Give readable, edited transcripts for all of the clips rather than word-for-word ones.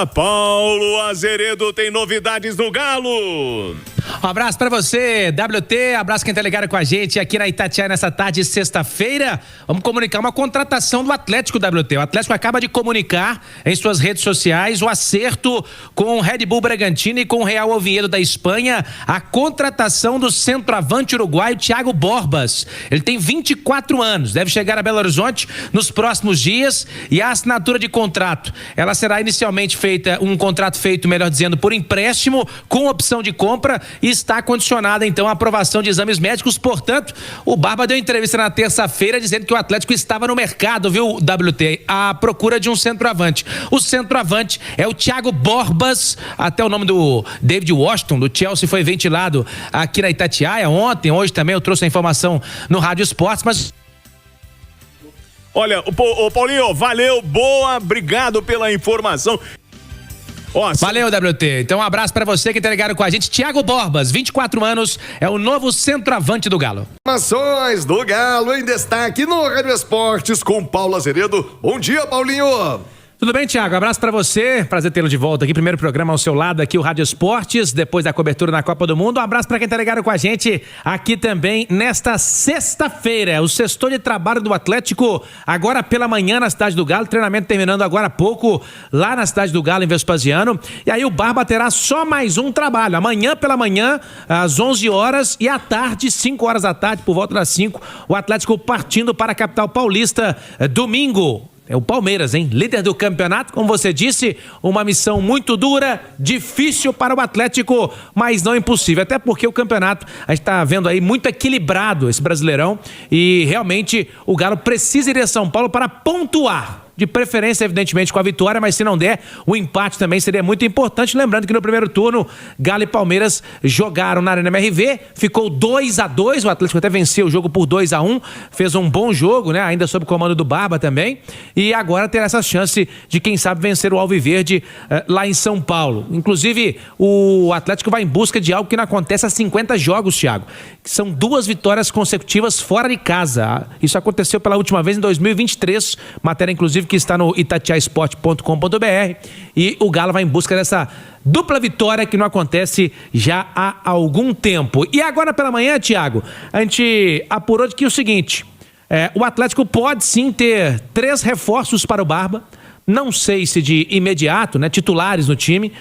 Paulo Azeredo tem novidades no Galo. Um abraço pra você, WT, abraço quem tá ligado com a gente aqui na Itatiaia nessa tarde de sexta-feira. Vamos comunicar uma contratação do Atlético, WT. O Atlético acaba de comunicar em suas redes sociais o acerto com o Red Bull Bragantino e com o Real Oviedo da Espanha, a contratação do centroavante uruguaio Thiago Borbas. Ele tem 24 anos, deve chegar a Belo Horizonte nos próximos dias e a assinatura de contrato, ela será inicialmente um contrato feito, melhor dizendo, por empréstimo com opção de compra e está condicionada então à aprovação de exames médicos. Portanto, o Barba deu entrevista na terça-feira dizendo que o Atlético estava no mercado, viu, WT, à procura de um centroavante. O centroavante é o Thiago Borbas, até o nome do David Washington, do Chelsea, foi ventilado aqui na Itatiaia ontem, hoje também eu trouxe a informação no Rádio Esportes, mas... Olha, o Paulinho, valeu, boa, obrigado pela informação. Valeu, WT. Então um abraço pra você que tá ligado com a gente. Thiago Borbas, 24 anos, é o novo centroavante do Galo. Informações do Galo em destaque no Rádio Esportes com Paulo Azeredo. Bom dia, Paulinho. Tudo bem, Thiago? Abraço pra você, prazer tê-lo de volta aqui, primeiro programa ao seu lado aqui, o Rádio Esportes, depois da cobertura na Copa do Mundo. Um abraço pra quem tá ligado com a gente aqui também nesta sexta-feira, o sextor de trabalho do Atlético, agora pela manhã na cidade do Galo, treinamento terminando agora há pouco lá na cidade do Galo, em Vespasiano, e aí o Barba terá só mais um trabalho, amanhã pela manhã, às 11 horas e à tarde, 5 horas da tarde, por volta das 5, o Atlético partindo para a capital paulista, domingo. É o Palmeiras, hein? Líder do campeonato, como você disse, uma missão muito dura, difícil para o Atlético, mas não impossível. Até porque o campeonato, a gente está vendo aí muito equilibrado esse Brasileirão e realmente o Galo precisa ir a São Paulo para pontuar. De preferência, evidentemente, com a vitória, mas se não der, o empate também seria muito importante. Lembrando que no primeiro turno, Galo e Palmeiras jogaram na Arena MRV, ficou 2-2, o Atlético até venceu o jogo por 2-1, fez um bom jogo, né? Ainda sob o comando do Barba também, e agora terá essa chance de, quem sabe, vencer o Alviverde lá em São Paulo. Inclusive, o Atlético vai em busca de algo que não acontece há 50 jogos, Thiago, que são 2 vitórias consecutivas fora de casa. Isso aconteceu pela última vez em 2023, matéria, inclusive, que está no itatiasport.com.br, e o Galo vai em busca dessa dupla vitória que não acontece já há algum tempo. E agora pela manhã, Thiago, a gente apurou de que o seguinte, o Atlético pode sim ter 3 reforços para o Barba, não sei se de imediato, né, titulares no time,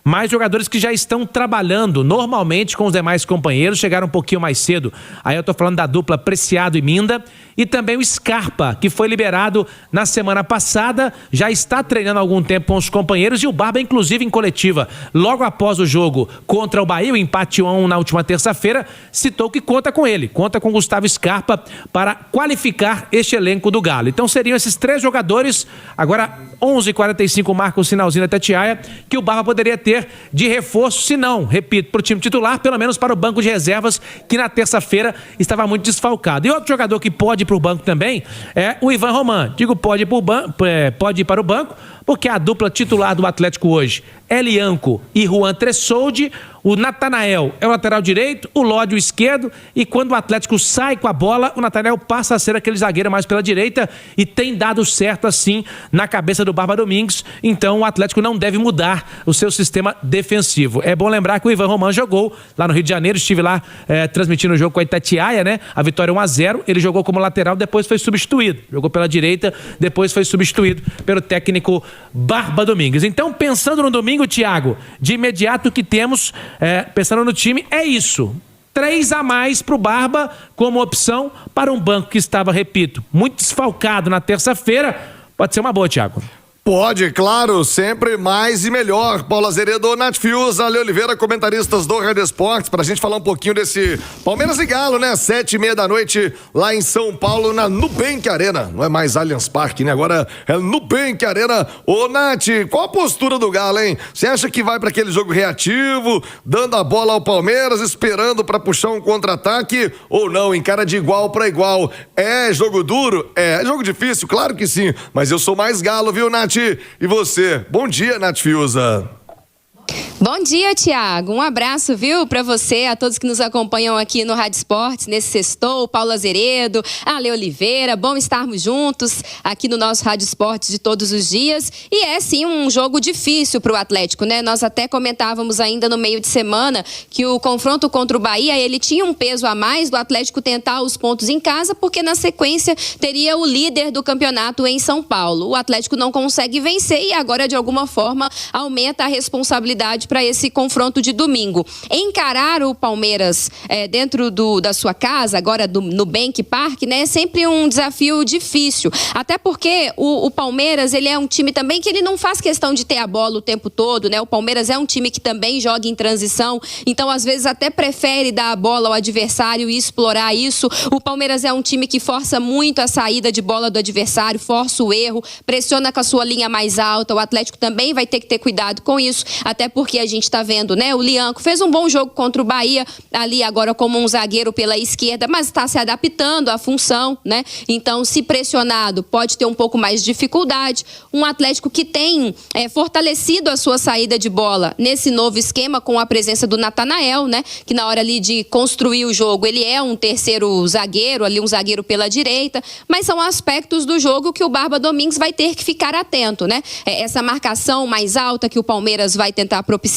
mas jogadores que já estão trabalhando normalmente com os demais companheiros, chegaram um pouquinho mais cedo. Aí eu tô falando da dupla Preciado e Minda, e também o Scarpa, que foi liberado na semana passada, já está treinando há algum tempo com os companheiros, e o Barba, inclusive, em coletiva, logo após o jogo contra o Bahia, o empate 1-1 na última terça-feira, citou que conta com ele, conta com Gustavo Scarpa para qualificar este elenco do Galo. Então seriam esses 3 jogadores, agora 11h45 marca o sinalzinho da Tatiaia, que o Barba poderia ter de reforço, se não, repito, para o time titular, pelo menos para o banco de reservas, que na terça-feira estava muito desfalcado. E outro jogador que pode ir para o banco também é o Ivan Roman. Digo pode ir para o banco, porque a dupla titular do Atlético hoje é Lianco e Juan Tressoldi. O Natanael é o lateral direito, o Lodi o esquerdo, e quando o Atlético sai com a bola, o Natanael passa a ser aquele zagueiro mais pela direita e tem dado certo assim na cabeça do Barba Domingues. Então o Atlético não deve mudar o seu sistema defensivo. É bom lembrar que o Ivan Roman jogou lá no Rio de Janeiro, estive lá transmitindo o jogo com a Itatiaia, né? A vitória 1-0, ele jogou como lateral, depois foi substituído. Jogou pela direita, depois foi substituído pelo técnico Barba Domingues. Então, pensando no domingo, Thiago, de imediato o que temos, pensando no time, é isso. 3 a mais para o Barba como opção para um banco que estava, repito, muito desfalcado na terça-feira. Pode ser uma boa, Thiago. Pode, claro, sempre mais e melhor. Paulo Azeredo, Nath Fius, Ale Oliveira, comentaristas do Rádio Esportes, pra gente falar um pouquinho desse Palmeiras e Galo, né? 7h30 da noite, lá em São Paulo, na Nubank Arena. Não é mais Allianz Parque, né? Agora é Nubank Arena. Ô, Nath, qual a postura do Galo, hein? Você acha que vai pra aquele jogo reativo, dando a bola ao Palmeiras, esperando pra puxar um contra-ataque, ou não, encara de igual pra igual? É jogo duro? É jogo difícil? Claro que sim, mas eu sou mais Galo, viu, Nath? E você? Bom dia, Nath Fiuza. Bom dia, Thiago. Um abraço, viu, para você, a todos que nos acompanham aqui no Rádio Esportes, nesse sextou, Paulo Azeredo, Ale Oliveira. Bom estarmos juntos aqui no nosso Rádio Esportes de todos os dias. E é, sim, um jogo difícil para o Atlético, né? Nós até comentávamos ainda no meio de semana que o confronto contra o Bahia, ele tinha um peso a mais do Atlético tentar os pontos em casa, porque na sequência teria o líder do campeonato em São Paulo. O Atlético não consegue vencer e agora, de alguma forma, aumenta a responsabilidade para esse confronto de domingo. Encarar o Palmeiras dentro da sua casa, agora no Nubank Park, né, é sempre um desafio difícil. Até porque o Palmeiras, ele é um time também que ele não faz questão de ter a bola o tempo todo, né? O Palmeiras é um time que também joga em transição, então às vezes até prefere dar a bola ao adversário e explorar isso. O Palmeiras é um time que força muito a saída de bola do adversário, força o erro, pressiona com a sua linha mais alta. O Atlético também vai ter que ter cuidado com isso, até porque a gente está vendo, né? O Lianco fez um bom jogo contra o Bahia, ali agora como um zagueiro pela esquerda, mas está se adaptando à função, né? Então, se pressionado, pode ter um pouco mais de dificuldade. Um Atlético que tem fortalecido a sua saída de bola nesse novo esquema com a presença do Natanael, né? Que na hora ali de construir o jogo, ele é um terceiro zagueiro, ali um zagueiro pela direita, mas são aspectos do jogo que o Barba Domingues vai ter que ficar atento, né? Essa marcação mais alta que o Palmeiras vai tentar propiciar,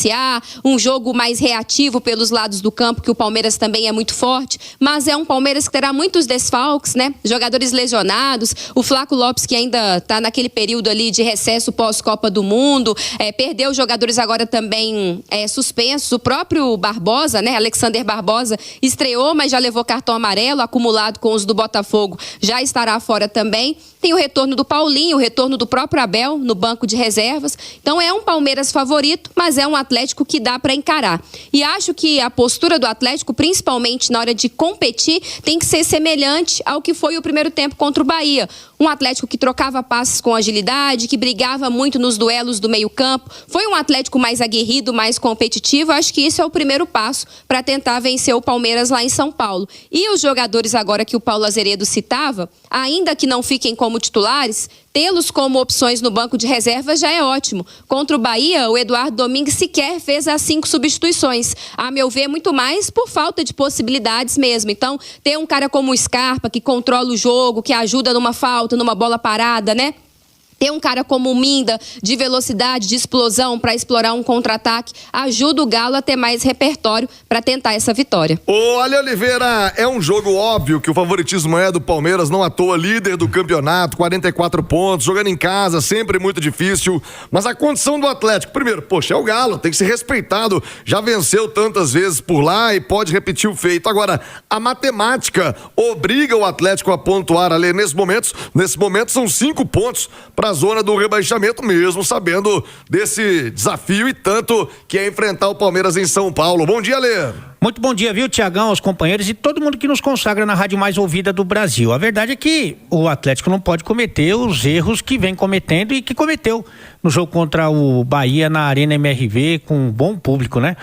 um jogo mais reativo pelos lados do campo, que o Palmeiras também é muito forte, mas é um Palmeiras que terá muitos desfalques, né? Jogadores lesionados, o Flaco Lopes, que ainda está naquele período ali de recesso pós-Copa do Mundo, perdeu jogadores agora também suspensos, o próprio Barbosa, né? Alexander Barbosa estreou, mas já levou cartão amarelo, acumulado com os do Botafogo, já estará fora também. Tem o retorno do Paulinho, o retorno do próprio Abel no banco de reservas. Então é um Palmeiras favorito, mas é um Atlético que dá para encarar. E acho que a postura do Atlético, principalmente na hora de competir, tem que ser semelhante ao que foi o primeiro tempo contra o Bahia. Um Atlético que trocava passes com agilidade, que brigava muito nos duelos do meio-campo. Foi um Atlético mais aguerrido, mais competitivo. Acho que isso é o primeiro passo para tentar vencer o Palmeiras lá em São Paulo. E os jogadores agora que o Paulo Azeredo citava, ainda que não fiquem como titulares, tê-los como opções no banco de reservas já é ótimo. Contra o Bahia, o Eduardo Domingues sequer fez as 5 substituições. A meu ver, muito mais por falta de possibilidades mesmo. Então, ter um cara como o Scarpa, que controla o jogo, que ajuda numa falta, numa bola parada, né? Ter um cara como o Minda, de velocidade, de explosão, para explorar um contra-ataque, ajuda o Galo a ter mais repertório para tentar essa vitória. Ô, Ale Oliveira, é um jogo óbvio que o favoritismo é do Palmeiras, não à toa, líder do campeonato, 44 pontos, jogando em casa, sempre muito difícil. Mas a condição do Atlético, primeiro, poxa, é o Galo, tem que ser respeitado. Já venceu tantas vezes por lá e pode repetir o feito. Agora, a matemática obriga o Atlético a pontuar, Ale, nesse momento são 5 pontos para a zona do rebaixamento, mesmo sabendo desse desafio e tanto que é enfrentar o Palmeiras em São Paulo. Bom dia, Lê. Muito bom dia, viu, Tiagão, aos companheiros e todo mundo que nos consagra na rádio mais ouvida do Brasil. A verdade é que o Atlético não pode cometer os erros que vem cometendo e que cometeu no jogo contra o Bahia na Arena MRV com um bom público, né?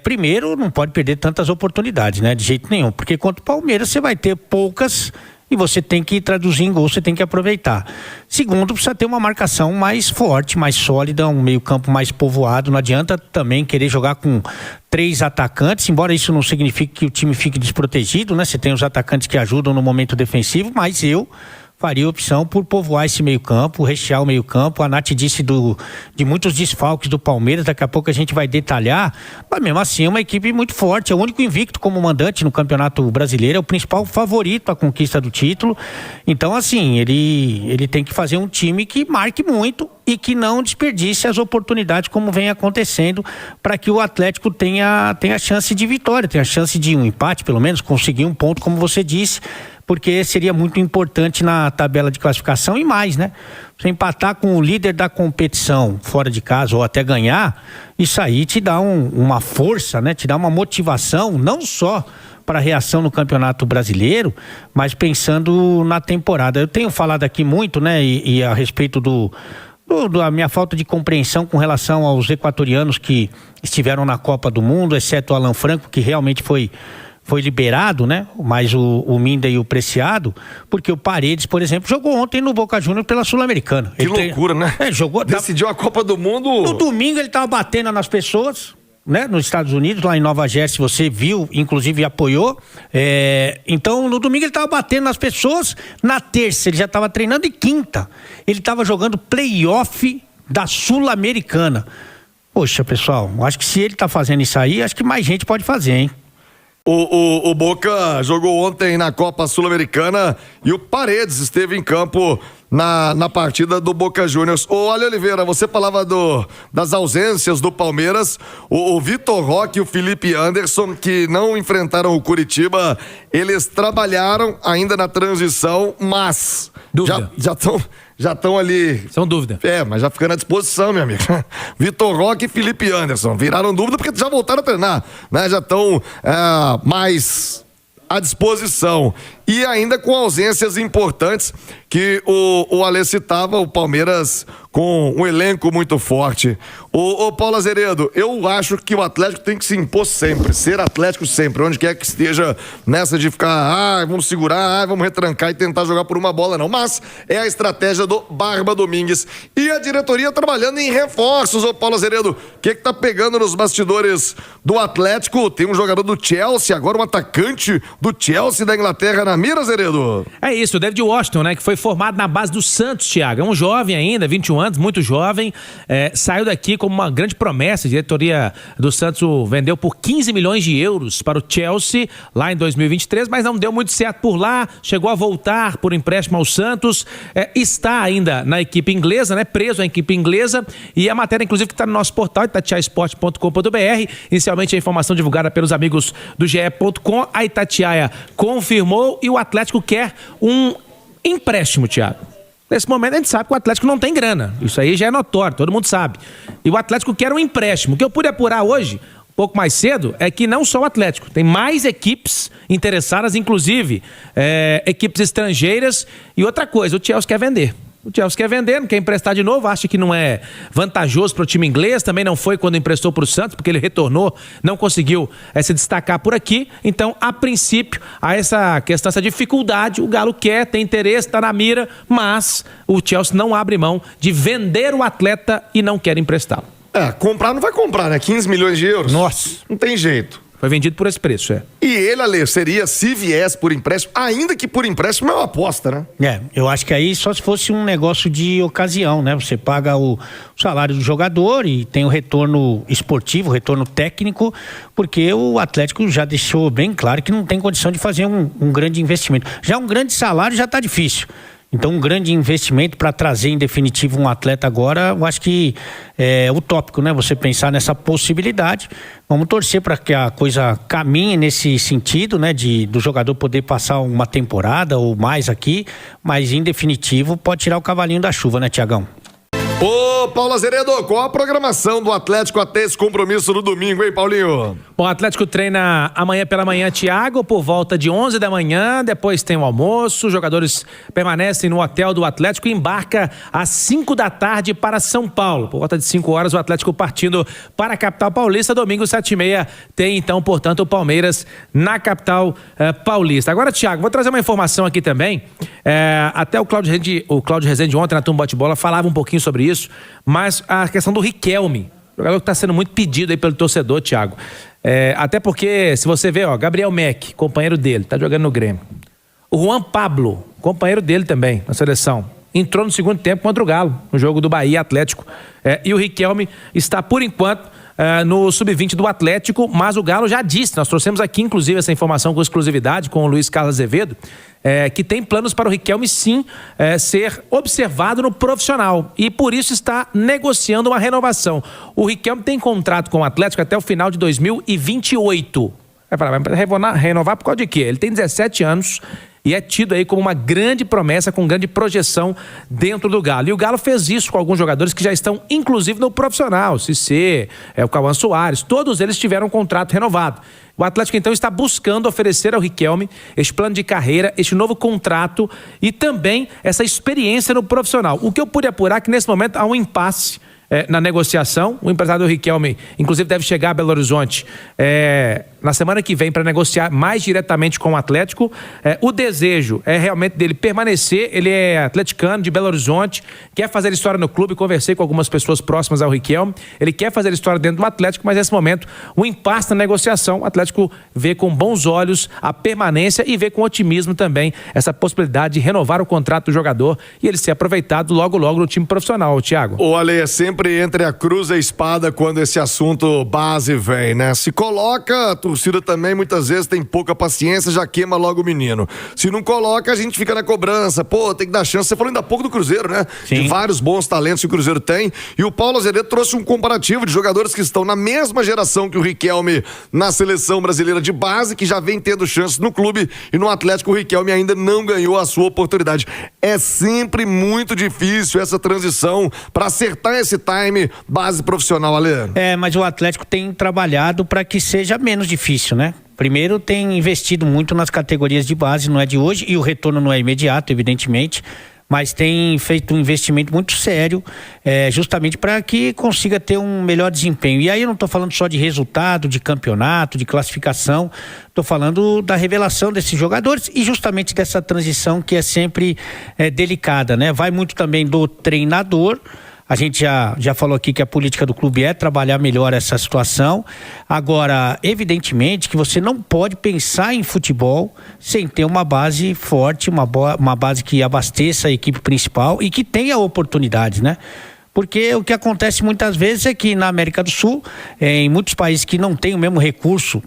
Primeiro, não pode perder tantas oportunidades, né? De jeito nenhum, porque contra o Palmeiras você vai ter poucas e você tem que traduzir em gol, você tem que aproveitar. Segundo, precisa ter uma marcação mais forte, mais sólida, um meio-campo mais povoado. Não adianta também querer jogar com 3 atacantes, embora isso não signifique que o time fique desprotegido, né? Você tem os atacantes que ajudam no momento defensivo, mas eu faria opção por povoar esse meio-campo, rechear o meio-campo. A Nath disse de muitos desfalques do Palmeiras, daqui a pouco a gente vai detalhar, mas mesmo assim é uma equipe muito forte, é o único invicto como mandante no Campeonato Brasileiro, é o principal favorito à conquista do título. Então, assim, ele tem que fazer um time que marque muito e que não desperdice as oportunidades como vem acontecendo, para que o Atlético tenha chance de vitória, tenha chance de um empate, pelo menos, conseguir um ponto, como você disse, porque seria muito importante na tabela de classificação e mais, né? Você empatar com o líder da competição fora de casa ou até ganhar, isso aí te dá uma força, né? Te dá uma motivação, não só para a reação no Campeonato Brasileiro, mas pensando na temporada. Eu tenho falado aqui muito, né? E a respeito da minha falta de compreensão com relação aos equatorianos que estiveram na Copa do Mundo, exceto o Alan Franco, que realmente foi foi liberado, né? Mais o Minda e o Preciado, porque o Paredes, por exemplo, jogou ontem no Boca Juniors pela Sul-Americana. Que loucura, né? Jogou. Decidiu a Copa do Mundo. No domingo ele tava batendo nas pessoas, né? Nos Estados Unidos, lá em Nova Jersey, você viu, inclusive apoiou. Então, no domingo ele tava batendo nas pessoas, na terça ele já tava treinando e quinta ele tava jogando playoff da Sul-Americana. Poxa, pessoal, acho que se ele tá fazendo isso aí, acho que mais gente pode fazer, hein? O Boca jogou ontem na Copa Sul-Americana e o Paredes esteve em campo na partida do Boca Juniors. Ô, Ale Oliveira, você falava das ausências do Palmeiras. O Vitor Roque e o Felipe Anderson, que não enfrentaram o Curitiba, eles trabalharam ainda na transição, mas Dúvida. já estão ali. São dúvida. Mas já ficando à disposição, meu amigo. Vitor Roque e Felipe Anderson viraram dúvida porque já voltaram a treinar, né? Já estão mais à disposição. E ainda com ausências importantes que o Alê citava, o Palmeiras com um elenco muito forte. O Paulo Azeredo, eu acho que o Atlético tem que se impor sempre, ser Atlético sempre, onde quer que esteja, nessa de ficar, vamos segurar, vamos retrancar e tentar jogar por uma bola, não. Mas é a estratégia do Barba Domingues. E a diretoria trabalhando em reforços, ô Paulo Azeredo. O que tá pegando nos bastidores do Atlético? Tem um jogador do Chelsea, agora um atacante do Chelsea da Inglaterra na mira, Azeredo. É isso, o David Washington, né, que foi formado na base do Santos, Thiago. É um jovem ainda, 21 anos, muito jovem. Saiu daqui como uma grande promessa. A diretoria do Santos o vendeu por 15 milhões de euros para o Chelsea lá em 2023, mas não deu muito certo por lá. Chegou a voltar por empréstimo ao Santos. Está ainda na equipe inglesa, né, preso à equipe inglesa. E a matéria, inclusive, que está no nosso portal, itatiaiasport.com.br. Inicialmente a informação divulgada pelos amigos do GE.com. A Itatiaia confirmou e o Atlético quer um empréstimo, Thiago. Nesse momento a gente sabe que o Atlético não tem grana. Isso aí já é notório, todo mundo sabe. E o Atlético quer um empréstimo. O que eu pude apurar hoje, um pouco mais cedo, é que não só o Atlético. Tem mais equipes interessadas, inclusive equipes estrangeiras. E outra coisa, o Chelsea quer vender. O Chelsea quer vender, não quer emprestar de novo, acha que não é vantajoso para o time inglês, também não foi quando emprestou para o Santos, porque ele retornou, não conseguiu se destacar por aqui. Então, a princípio, há essa questão, essa dificuldade, o Galo quer, tem interesse, está na mira, mas o Chelsea não abre mão de vender o atleta e não quer emprestá-lo. Comprar não vai comprar, né? 15 milhões de euros. Nossa. Não tem jeito. Foi vendido por esse preço, E ele, Ale, seria, se viesse por empréstimo, ainda que por empréstimo é uma aposta, né? Eu acho que aí só se fosse um negócio de ocasião, né? Você paga o salário do jogador e tem o retorno esportivo, o retorno técnico, porque o Atlético já deixou bem claro que não tem condição de fazer um grande investimento. Já um grande salário já tá difícil. Então, um grande investimento para trazer em definitivo um atleta agora, eu acho que é utópico, né? Você pensar nessa possibilidade. Vamos torcer para que a coisa caminhe nesse sentido, né? Do jogador poder passar uma temporada ou mais aqui, mas em definitivo pode tirar o cavalinho da chuva, né, Tiagão? Ô, Paulo Azeredo, qual a programação do Atlético até esse compromisso no domingo, hein, Paulinho? Bom, o Atlético treina amanhã pela manhã, Thiago, por volta de 11 da manhã, depois tem o almoço, os jogadores permanecem no hotel do Atlético e embarca às 5 da tarde para São Paulo. Por volta de 5 horas, o Atlético partindo para a capital paulista, domingo 7h30 tem então, portanto, o Palmeiras na capital paulista. Agora, Thiago, vou trazer uma informação aqui também, até o Cláudio Rezende ontem na Turma Bate-Bola falava um pouquinho sobre isso, mas a questão do Riquelme, jogador que está sendo muito pedido aí pelo torcedor, Thiago. Até porque, se você ver, Gabriel Meck, companheiro dele, tá jogando no Grêmio. O Juan Pablo, companheiro dele também, na seleção, entrou no segundo tempo contra o Galo, no jogo do Bahia Atlético. E o Riquelme está, por enquanto, no sub-20 do Atlético, mas o Galo já disse, nós trouxemos aqui, inclusive, essa informação com exclusividade com o Luiz Carlos Azevedo, que tem planos para o Riquelme, sim, ser observado no profissional. E por isso está negociando uma renovação. O Riquelme tem contrato com o Atlético até o final de 2028. Vai renovar por causa de quê? Ele tem 17 anos e é tido aí como uma grande promessa, com grande projeção dentro do Galo. E o Galo fez isso com alguns jogadores que já estão, inclusive, no profissional. Cissé, o Cauã Soares, todos eles tiveram um contrato renovado. O Atlético, então, está buscando oferecer ao Riquelme este plano de carreira, este novo contrato e também essa experiência no profissional. O que eu pude apurar é que, nesse momento, há um impasse na negociação. O empresário do Riquelme, inclusive, deve chegar a Belo Horizonte na semana que vem para negociar mais diretamente com o Atlético. O desejo é realmente dele permanecer. Ele é atleticano de Belo Horizonte, quer fazer história no clube. Conversei com algumas pessoas próximas ao Riquelme. Ele quer fazer história dentro do Atlético, mas nesse momento o impasse na negociação. O Atlético vê com bons olhos a permanência e vê com otimismo também essa possibilidade de renovar o contrato do jogador e ele ser aproveitado logo no time profissional, Thiago. O Ale, é sempre entre a cruz e a espada quando esse assunto base vem, né? Se coloca, a torcida também muitas vezes tem pouca paciência, já queima logo o menino. Se não coloca, a gente fica na cobrança. Pô, tem que dar chance. Você falou ainda há pouco do Cruzeiro, né? Sim. De vários bons talentos que o Cruzeiro tem. E o Paulo Azeredo trouxe um comparativo de jogadores que estão na mesma geração que o Riquelme na seleção brasileira de base, que já vem tendo chances no clube, e no Atlético o Riquelme ainda não ganhou a sua oportunidade. É sempre muito difícil essa transição para acertar esse time base profissional, Ale. Mas o Atlético tem trabalhado para que seja menos difícil, né? Primeiro, tem investido muito nas categorias de base, não é de hoje, e o retorno não é imediato, evidentemente, mas tem feito um investimento muito sério, justamente para que consiga ter um melhor desempenho. E aí eu não estou falando só de resultado, de campeonato, de classificação, estou falando da revelação desses jogadores e justamente dessa transição que é sempre delicada, né? Vai muito também do treinador. A gente já falou aqui que a política do clube é trabalhar melhor essa situação. Agora, evidentemente que você não pode pensar em futebol sem ter uma base forte, uma base que abasteça a equipe principal e que tenha oportunidades, né? Porque o que acontece muitas vezes é que na América do Sul, em muitos países que não têm o mesmo recurso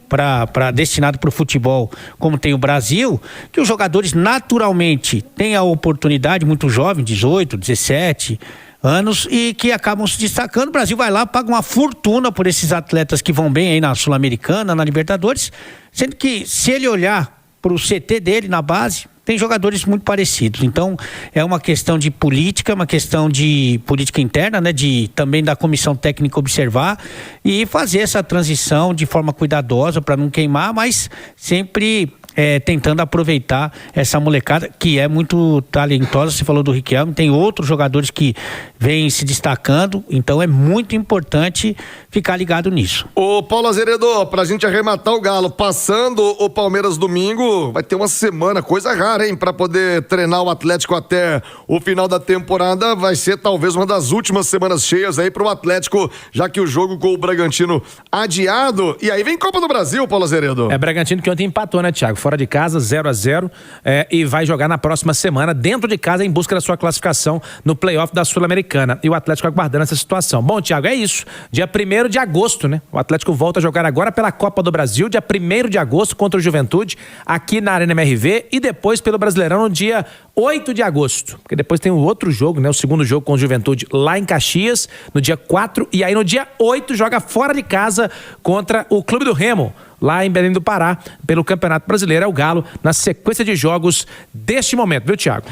destinado para o futebol como tem o Brasil, que os jogadores naturalmente têm a oportunidade, muito jovem, 18, 17 anos, e que acabam se destacando. O Brasil vai lá, paga uma fortuna por esses atletas que vão bem aí na Sul-Americana, na Libertadores, sendo que se ele olhar para o CT dele na base, tem jogadores muito parecidos. Então é uma questão de política, uma questão de política interna, né? Também da comissão técnica observar e fazer essa transição de forma cuidadosa para não queimar, mas sempre tentando aproveitar essa molecada que é muito talentosa. Você falou do Riquelme, tem outros jogadores que vêm se destacando, então é muito importante ficar ligado nisso. Ô Paulo Azeredo, pra gente arrematar o Galo, passando o Palmeiras domingo, vai ter uma semana, coisa rara, hein, pra poder treinar o Atlético até o final da temporada. Vai ser talvez uma das últimas semanas cheias aí pro Atlético, já que o jogo com o Bragantino adiado, e aí vem Copa do Brasil, Paulo Azeredo. Bragantino que ontem empatou, né, Thiago? Fora de casa, 0-0, e vai jogar na próxima semana, dentro de casa, em busca da sua classificação no playoff da Sul-Americana. E o Atlético aguardando essa situação. Bom, Thiago, é isso. Dia 1º de agosto, né? O Atlético volta a jogar agora pela Copa do Brasil, dia 1º de agosto, contra o Juventude, aqui na Arena MRV, e depois pelo Brasileirão no dia 8 de agosto. Porque depois tem o outro jogo, né? O segundo jogo com o Juventude lá em Caxias, no dia 4, e aí no dia 8 joga fora de casa contra o Clube do Remo, lá em Belém do Pará, pelo Campeonato Brasileiro. É o Galo na sequência de jogos deste momento, viu, Thiago?